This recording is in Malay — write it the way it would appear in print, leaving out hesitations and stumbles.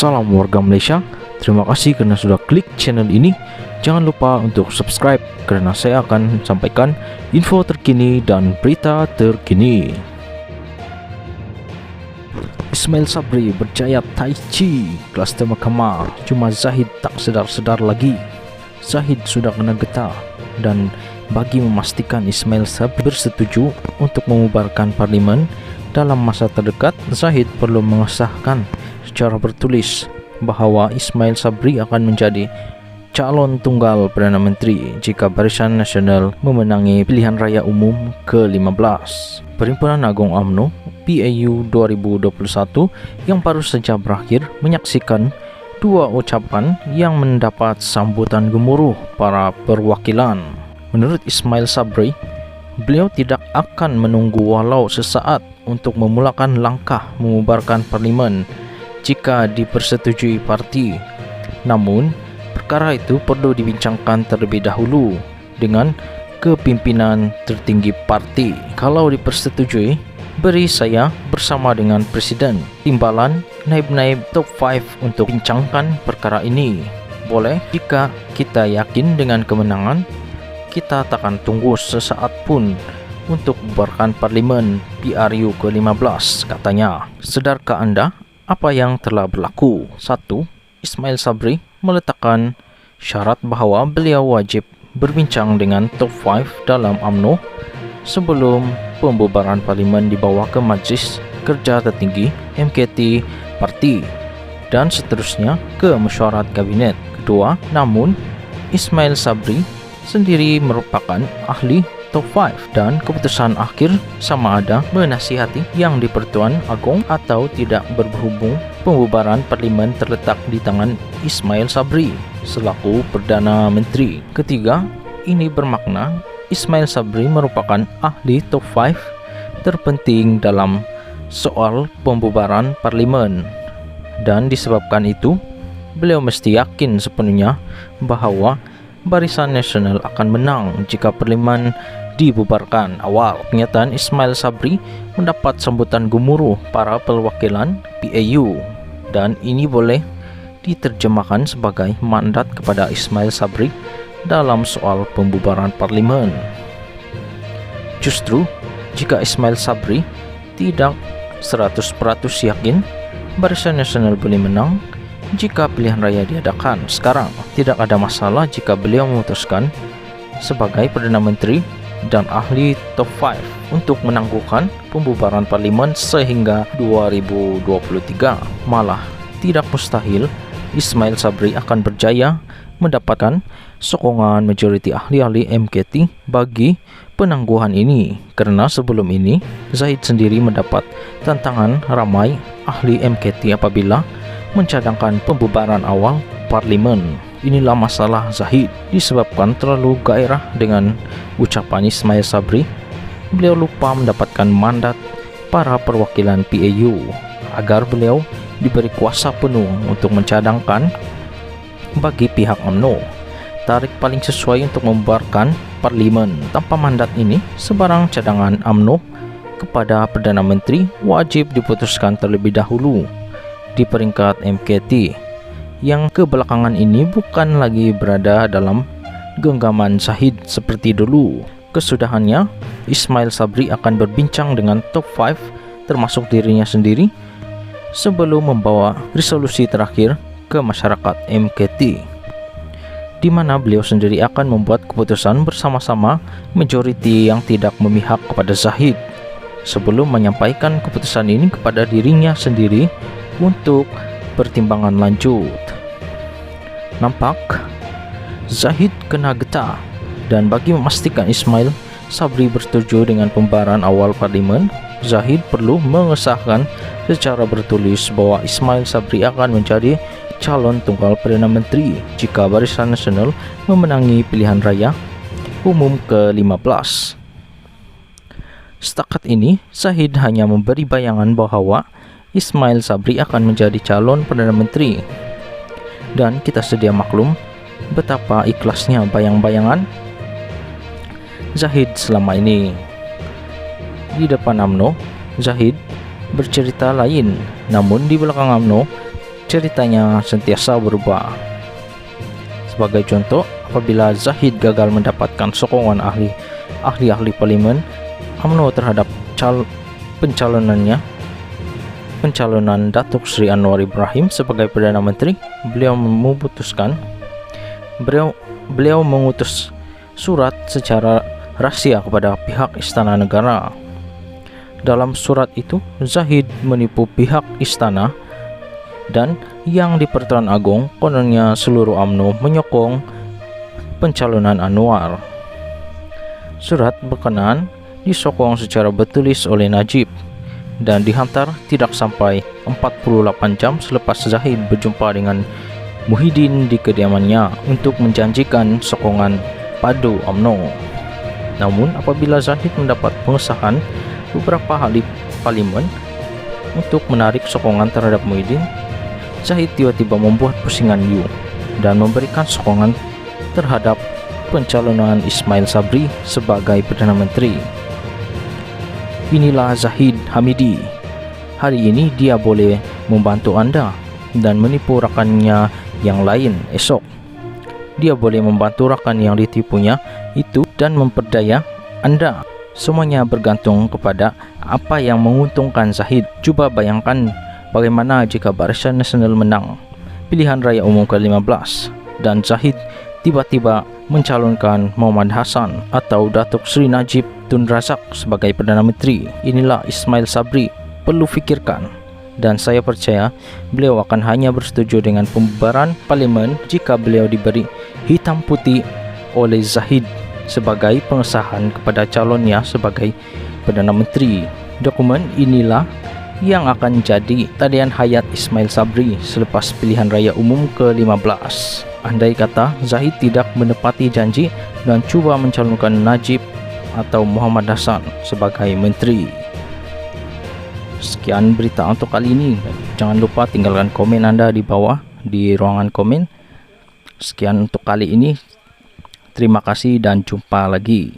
Salam warga Malaysia. Terima kasih karena sudah klik channel ini. Jangan lupa untuk subscribe karena saya akan sampaikan info terkini dan berita terkini. Ismail Sabri berjaya Tai Chi Kluster Mahkamah. Cuma Zahid tak sedar-sedar lagi. Zahid sudah kena getah, dan bagi memastikan Ismail Sabri bersetuju untuk membubarkan parlimen dalam masa terdekat, Zahid perlu mengesahkan secara bertulis bahawa Ismail Sabri akan menjadi calon tunggal Perdana Menteri jika Barisan Nasional memenangi pilihan raya umum ke-15. Perhimpunan Agung UMNO PAU 2021 yang baru saja berakhir menyaksikan dua ucapan yang mendapat sambutan gemuruh para perwakilan. Menurut Ismail Sabri, beliau tidak akan menunggu walau sesaat untuk memulakan langkah membubarkan parlimen jika dipersetujui parti. Namun, perkara itu perlu dibincangkan terlebih dahulu dengan kepimpinan tertinggi parti. Kalau dipersetujui, beri saya bersama dengan Presiden timbalan naib-naib top 5 untuk bincangkan perkara ini. Boleh? Jika kita yakin dengan kemenangan, kita takkan tunggu sesaat pun untuk membubarkan parlimen PRU ke-15, katanya. Sedarkah anda apa yang telah berlaku? 1. Ismail Sabri meletakkan syarat bahawa beliau wajib berbincang dengan top 5 dalam UMNO sebelum pembubaran parlimen dibawa ke Majlis Kerja Tertinggi MKT Parti dan seterusnya ke mesyuarat kabinet. Kedua, namun Ismail Sabri sendiri merupakan ahli top 5 dan keputusan akhir sama ada menasihati yang di Pertuan Agong atau tidak berhubung pembubaran parlimen terletak di tangan Ismail Sabri selaku Perdana Menteri. Ketiga, ini bermakna Ismail Sabri merupakan ahli top 5 terpenting dalam soal pembubaran parlimen, dan disebabkan itu beliau mesti yakin sepenuhnya bahawa Barisan Nasional akan menang jika parlimen dibubarkan awal. Pernyataan Ismail Sabri mendapat sambutan gemuruh para perwakilan PAU, dan ini boleh diterjemahkan sebagai mandat kepada Ismail Sabri dalam soal pembubaran parlimen. Justru, jika Ismail Sabri tidak 100% yakin Barisan Nasional boleh menang jika pilihan raya diadakan sekarang, tidak ada masalah jika beliau memutuskan sebagai Perdana Menteri dan ahli top 5 untuk menangguhkan pembubaran parlimen sehingga 2023. Malah tidak mustahil Ismail Sabri akan berjaya mendapatkan sokongan majoriti ahli-ahli MKT bagi penangguhan ini, karena sebelum ini Zahid sendiri mendapat tantangan ramai ahli MKT apabila mencadangkan pembubaran awal parlimen. Inilah masalah Zahid, disebabkan terlalu gairah dengan ucapan Ismail Sabri. Beliau lupa mendapatkan mandat para perwakilan PAU agar beliau diberi kuasa penuh untuk mencadangkan bagi pihak UMNO tarikh paling sesuai untuk membubarkan parlimen. Tanpa mandat ini, sebarang cadangan UMNO kepada Perdana Menteri wajib diputuskan terlebih dahulu di peringkat MKT yang kebelakangan ini bukan lagi berada dalam genggaman Zahid seperti dulu. Kesudahannya, Ismail Sabri akan berbincang dengan top 5 termasuk dirinya sendiri sebelum membawa resolusi terakhir ke masyarakat MKT, di mana beliau sendiri akan membuat keputusan bersama-sama majoriti yang tidak memihak kepada Zahid sebelum menyampaikan keputusan ini kepada dirinya sendiri untuk pertimbangan lanjut. Nampak Zahid kena getah, dan bagi memastikan Ismail Sabri bersetuju dengan pembubaran awal parlimen, Zahid perlu mengesahkan secara bertulis bahwa Ismail Sabri akan menjadi calon tunggal Perdana Menteri jika Barisan Nasional memenangi pilihan raya umum ke-15. Setakat ini, Zahid hanya memberi bayangan bahawa Ismail Sabri akan menjadi calon Perdana Menteri, dan kita sedia maklum betapa ikhlasnya bayang-bayangan Zahid selama ini. Di depan UMNO, Zahid bercerita lain, namun di belakang UMNO ceritanya sentiasa berubah. Sebagai contoh, apabila Zahid gagal mendapatkan sokongan ahli parlimen UMNO terhadap pencalonan Datuk Seri Anwar Ibrahim sebagai Perdana Menteri, beliau mengutus surat secara rahasia kepada pihak Istana Negara. Dalam surat itu, Zahid menipu pihak istana dan yang di Pertuan Agong kononnya seluruh UMNO menyokong pencalonan Anwar. Surat berkenaan disokong secara bertulis oleh Najib dan dihantar tidak sampai 48 jam selepas Zahid berjumpa dengan Muhyiddin di kediamannya untuk menjanjikan sokongan padu UMNO. Namun apabila Zahid mendapat pengesahan beberapa ahli parlimen untuk menarik sokongan terhadap Muhyiddin, Zahid tiba-tiba membuat pusingan dan memberikan sokongan terhadap pencalonan Ismail Sabri sebagai Perdana Menteri. Inilah Zahid Hamidi. Hari ini dia boleh membantu Anda dan menipu rakannya yang lain esok. Dia boleh membantu rakan yang ditipunya itu dan memperdaya Anda. Semuanya bergantung kepada apa yang menguntungkan Zahid. Cuba bayangkan bagaimana jika Barisan Nasional menang pilihan raya umum ke-15 dan Zahid tiba-tiba mencalonkan Muhammad Hassan atau Datuk Seri Najib Tun Razak sebagai Perdana Menteri. Inilah Ismail Sabri perlu fikirkan, dan saya percaya beliau akan hanya bersetuju dengan pembubaran parlimen jika beliau diberi hitam putih oleh Zahid sebagai pengesahan kepada calonnya sebagai Perdana Menteri. Dokumen inilah yang akan jadi tarian hayat Ismail Sabri selepas pilihan raya umum ke-15. Andai kata Zahid tidak menepati janji dan cuba mencalonkan Najib atau Muhammad Hassan sebagai menteri. Sekian berita untuk kali ini. Jangan lupa tinggalkan komen Anda di bawah di ruangan komen. Sekian untuk kali ini. Terima kasih dan jumpa lagi.